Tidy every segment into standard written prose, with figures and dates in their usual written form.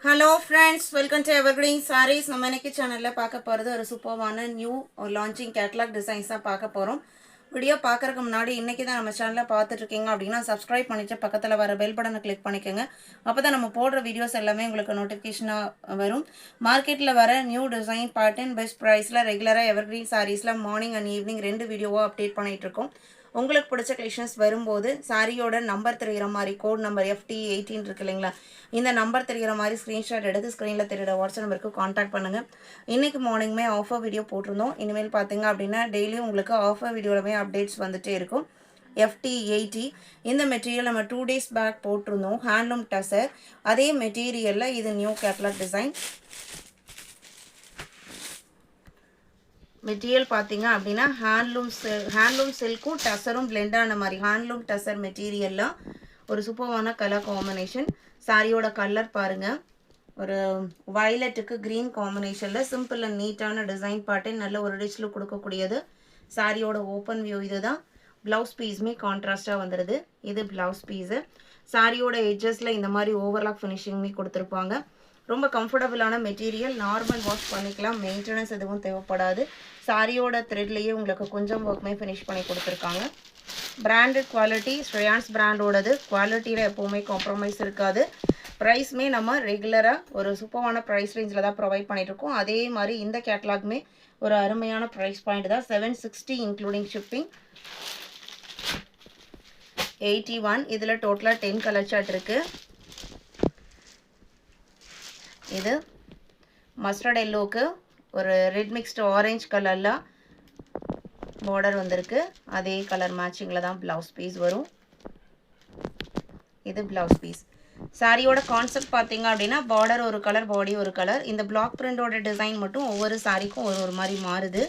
Hello friends, welcome to Evergreen Sarees. நம்ம இன்னைக்கு சேனல்ல பார்க்க போறது ஒரு சூப்பரான நியூ லான்ச்சிங் கேட்டலாக் டிசைன்ஸ் தான் பார்க்க போறோம். வீடியோ பார்க்கறதுக்கு முன்னாடி இன்னைக்கு தான் நம்ம சேனலை பார்த்துட்டு இருக்கீங்க அப்படின்னா சப்ஸ்கிரைப் பண்ணிட்டு பக்கத்துல வர பெல் பட்டனை கிளிக் பண்ணிக்கோங்க. அப்பதான் நம்ம போடுற வீடியோஸ் எல்லாமே உங்களுக்கு நோட்டிஃபிகேஷனா வரும். மார்க்கெட்ல வர நியூ டிசைன் பேட்டர்ன் பெஸ்ட் பிரைஸ்ல ரெகுலரா எவர்கிரீன் சாரீஸ்ல மார்னிங் அண்ட் ஈவினிங் ரெண்டு வீடியோவா அப்டேட் பண்ணிட்டு இருக்கோம். உங்களுக்கு பிடிச்ச கலெக்ஷன்ஸ் வரும்போது சாரியோட நம்பர் தெரிகிற மாதிரி கோட் நம்பர் FT18 இருக்கு இல்லைங்களா, இந்த நம்பர் தெரிகிற மாதிரி ஸ்க்ரீன்ஷாட் எடுத்து ஸ்க்ரீனில் தெரிகிற வாட்ஸ்அப் நம்பருக்கு காண்டாக்ட் பண்ணுங்கள். இன்றைக்கி மார்னிங்குமே ஆஃபர் வீடியோ போட்டிருந்தோம். இனிமேல் பார்த்தீங்க அப்படின்னா டெய்லியும் உங்களுக்கு ஆஃபர் வீடியோவிலுமே அப்டேட்ஸ் வந்துகிட்டே இருக்கும். FT80 இந்த மெட்டீரியல் நம்ம 2 days பேக் போட்டிருந்தோம். ஹேண்ட்லூம் டசர் அதே மெட்டீரியலில் இது நியூ கேட்லாக் டிசைன். மெட்டீரியல் பார்த்தீங்க அப்படின்னா ஹேண்ட்லூம் சில்க்கும் டசரும் பிளெண்ட் ஆன மாதிரி ஹேண்ட்லூம் டசர் மெட்டீரியல்லாம் ஒரு சூப்பரான கலர் காம்பினேஷன். சாரியோட கலர் பாருங்கள், ஒரு வயலட்டுக்கு க்ரீன் காம்பினேஷனில் சிம்பிள் அண்ட் நீட்டான டிசைன் பேட்டர்ன், நல்ல ஒரு ரிச் லுக் கொடுக்கக்கூடியது. சாரியோட ஓப்பன் வியூ இது தான். ப்ளவுஸ் பீஸுமே கான்ட்ராஸ்டாக வந்துடுது. இது ப்ளவுஸ் பீஸு. சாரியோட எட்ஜஸில் இந்த மாதிரி ஓவர்லாக் ஃபினிஷிங்குமே கொடுத்துருப்பாங்க. ரொம்ப கம்ஃபர்டபுளான மெட்டீரியல், நார்மல் வாஷ் பண்ணிக்கலாம், மெயின்டெனன்ஸ் எதுவும் தேவைப்படாது. சாரியோட த்ரெட்லேயே உங்களுக்கு கொஞ்சம் ஒர்க்குமே ஃபினிஷ் பண்ணி கொடுத்துருக்காங்க. பிராண்டட் குவாலிட்டி, ஸ்ரேயான்ஸ் பிராண்டோடது. குவாலிட்டியில் எப்போவுமே காம்ப்ரமைஸ் இருக்காது. ப்ரைஸுமே நம்ம ரெகுலராக ஒரு சூப்பரான ப்ரைஸ் ரேஞ்சில் தான் ப்ரொவைட் பண்ணிகிட்ருக்கோம். அதே மாதிரி இந்த கேட்லாகுமே ஒரு அருமையான ப்ரைஸ் பாயிண்ட் தான். 760 இன்க்ளூடிங் ஷிப்பிங். 81 இதில் டோட்டலாக 10 கலர் சார்ட் இருக்குது. இது மஸ்டர்ட் எல்லோவுக்கு ஒரு ரெட் மிக்ஸ்டு ஆரஞ்ச் கலரில் பார்டர் வந்திருக்கு. அதே கலர் மேட்சிங்கில் தான் ப்ளவுஸ் பீஸ் வரும். இது ப்ளவுஸ் பீஸ். சாரியோட கான்செப்ட் பார்த்தீங்க அப்படின்னா பார்டர் ஒரு கலர், பாடி ஒரு கலர். இந்த பிளாக் பிரிண்டோட டிசைன் மட்டும் ஒவ்வொரு சாரிக்கும் ஒரு மாதிரி மாறுது.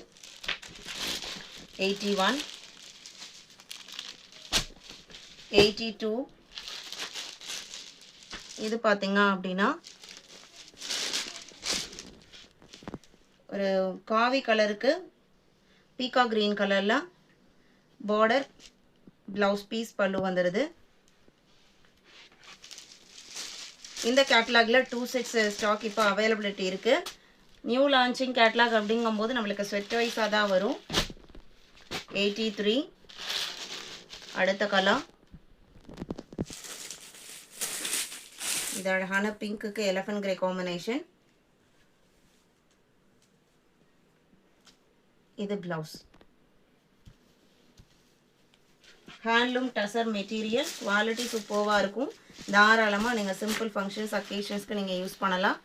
81, 82 இது பார்த்தீங்க அப்படின்னா ஒரு காவி கலருக்கு பீகா கிரீன் கலரில் பார்டர், ப்ளவுஸ் பீஸ், பல்லு வந்துடுது. இந்த கேட்லாகில் 2 sets ஸ்டாக் இப்போ அவைலபிலிட்டி இருக்குது. நியூ லான்ச்சிங் கேட்லாக் அப்படிங்கும்போது நம்மளுக்கு ஸ்வெட் வைஸாக தான் வரும். 83 அடுத்த கலர். இது அழகான பிங்க்குக்கு எலஃபண்ட் கிரே காம்பினேஷன். இது blouse. Handloom tussar material, quality சூப்பராக இருக்கும். தாராளமாக நீங்கள் சிம்பிள் ஃபங்க்ஷன்ஸ் அக்கேஷன்ஸ்க்கு நீங்கள் யூஸ் பண்ணலாம்.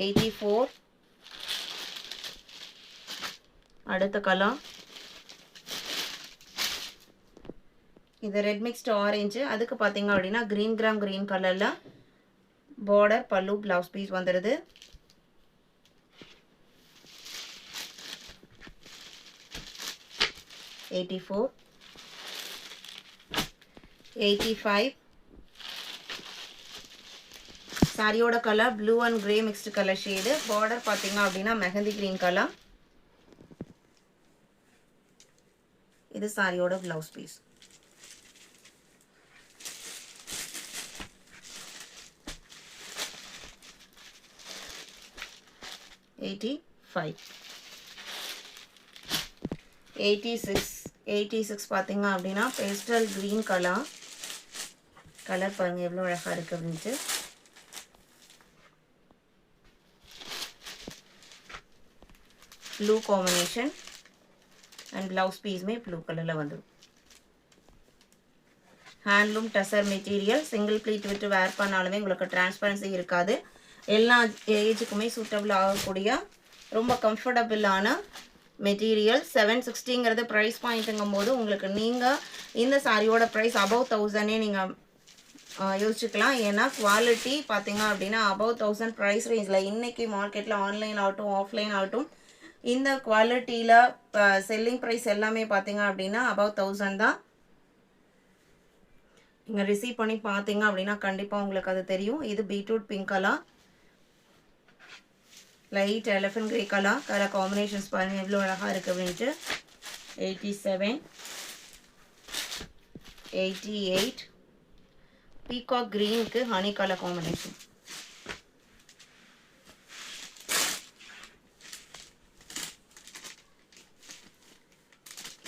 84 அடுத்த கலர். இது ரெட் மிக்ஸ்டு ஆரஞ்சு. அதுக்கு பார்த்தீங்க அப்படின்னா க்ரீன் கலரில் பார்டர், பல்லு, ப்ளவுஸ் பீஸ் வந்துடுது. 84, 85 சாரியோட colour blue and grey mixed colour shade. Border பார்த்தீங்க அப்படின்னா மெஹந்தி கிரீன் கலர். இது சாரியோட ப்ளவுஸ் பீஸ். $85. 86 பார்த்தீங்க அப்படின்னா பேஸ்டல் க்ரீன் கலர் பாருங்கள் எவ்வளோ அழகாக இருக்குது அப்படின்ட்டு. ப்ளூ காம்பினேஷன் அண்ட் ப்ளவுஸ் பீஸுமே ப்ளூ கலரில் வந்துடும். Handloom tussar material, single pleat விட்டு வேர் பண்ணாலுமே உங்களுக்கு டிரான்ஸ்பரன்சி இருக்காது. எல்லா ஏஜுக்குமே சூட்டபிள் ஆகக்கூடிய ரொம்ப கம்ஃபர்டபுளான மெட்டீரியல். 760ங்கிறது ப்ரைஸ் பாயிண்ட்டுங்கும் போது உங்களுக்கு நீங்கள் இந்த சாரியோட ப்ரைஸ் அபவ் 1000 நீங்கள் யோசிச்சுக்கலாம். ஏன்னா குவாலிட்டி பார்த்தீங்க அப்படின்னா அபவ் 1000 ப்ரைஸ் ரேஞ்சில் இன்றைக்கி மார்க்கெட்டில் ஆன்லைன் ஆகட்டும் ஆஃப்லைன் ஆகட்டும் இந்த குவாலிட்டியில் செல்லிங் ப்ரைஸ் எல்லாமே பார்த்தீங்க அப்படின்னா அபவ் 1000 தான். நீங்கள் ரிசீவ் பண்ணி பார்த்தீங்க அப்படின்னா கண்டிப்பாக உங்களுக்கு அது தெரியும். இது beetroot pink colour, light elephant grey colour combinations பாருங்கள் எவ்வளோ அழகாக இருக்குது அப்படின்ட்டு. 87, 88 பீகாக் கிரீனுக்கு ஹனி கலர் காம்பினேஷன்.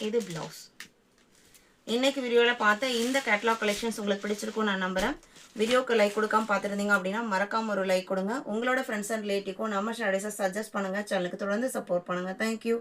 இது பிளவுஸ். இன்னைக்கு வீடியோவில் பார்த்த இந்த கேட்லாக் கலெக்ஷன்ஸ் உங்களுக்கு பிடிச்சிருக்கும் நான் நம்புகிறேன். வீடியோக்கு லைக் கொடுக்காம பார்த்துருந்தீங்க அப்படின்னா மறக்காம ஒரு லைக் கொடுங்க. உங்களோட ஃப்ரெண்ட்ஸ் அண்ட் ரிலேட்டிவ்க்கும் நம்ம ஷேடஸை சஜஸ்ட் பண்ணுங்கள். சேனலுக்கு தொடர்ந்து சப்போர்ட் பண்ணுங்கள். தேங்க்யூ.